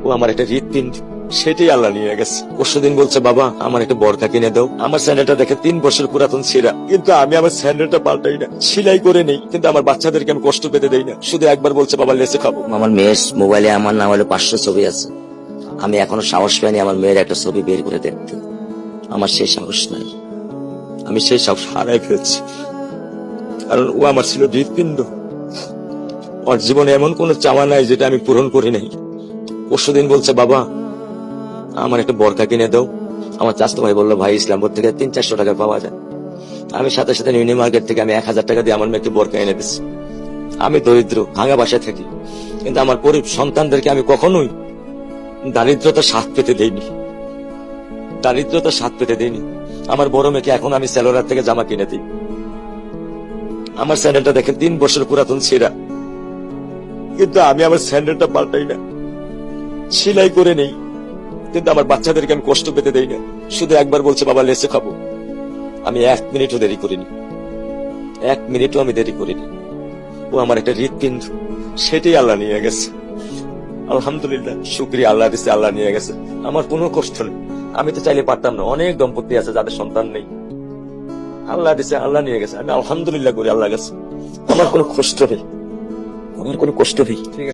ও আমার একটা হৃৎপিণ্ড, সেটাই আল্লাহ নিয়ে গেছে। পরশুদিন বলছে, বাবা আমার একটা বরকা কিনে দাও। আমার স্যান্ডেলটা দেখে 3 বছর পুরাতন ছেঁড়া, কিন্তু আমি আমার স্যান্ডেলটা পাল্টাই না, সেলাই করে নেই, কিন্তু আমার বাচ্চাদেরকে আমি কষ্ট পেতে দেই না। শুধু একবার বলছে, বাবা লেসে খাবো। আমার মেয়ের মোবাইলে আমার নাম হলো 500 ছবি আছে। আমি এখনো সাহস পাইনি আমার মেয়ের একটা ছবি বের করে দেখতে। আমার সেই সাহস নাই। আমি সেই সাহস হারাই ফেলছি, কারণ ও আমার ছিল হৃৎপিণ্ড। ওর জীবনে এমন কোন চাওয়া নাই যেটা আমি পূরণ করি নাই। পরশুদিন বলছে, বাবা আমার একটা বরকা কিনে দাও। আমার চাচতো ভাই বললো, ভাই ইসলামপুর থেকে 300-400 টাকা পাওয়া যায়। আমি সাথে সাথে নিউ মার্কেট থেকে আমি 1000 টাকা দিয়ে আমার মেয়েকে বরকা এনে দিচ্ছি। আমি দরিদ্র, ভাঙা বাসায় থাকি, কিন্তু আমার সন্তানদেরকে আমি কখনোই দারিদ্রতার স্বাদ পেতে দেইনি। দারিদ্রতার স্বাদ পেতে দেইনি। আমার বড় মেয়েকে এখন আমি সেলোরার থেকে জামা কিনে দিই। আমার স্যান্ডেলটা দেখে 3 বছর পুরাতন ছেঁড়া, কিন্তু আমি আমার স্যান্ডেলটা পাল্টাই না, সেলাই করে নেই, কিন্তু আমার বাচ্চাদেরকে আমি কষ্ট পেতে দেই না। শুধু একবার বলছে, বাবা লেসে খাবো। আমি 1 মিনিটও দেরি করিনি, 1 মিনিটও আমি দেরি করিনি। ও আমার একটা হৃৎপিণ্ড, সেটাই আল্লাহ নিয়ে গেছে। আলহামদুলিল্লাহ, শুকরিয়া, আল্লাহ দিছে, আল্লাহ নিয়ে গেছে। আমার কোনো কষ্ট নেই। আমি তো চাইলে পারতাম না, অনেক দম্পতি আছে যাদের সন্তান নেই। আল্লাহ দিছে, আল্লাহ নিয়ে গেছে। আমি আলহামদুলিল্লাহ করি আল্লাহ গেছে। আমার কোনো কষ্ট নেই, আমার কোনো কষ্ট নেই।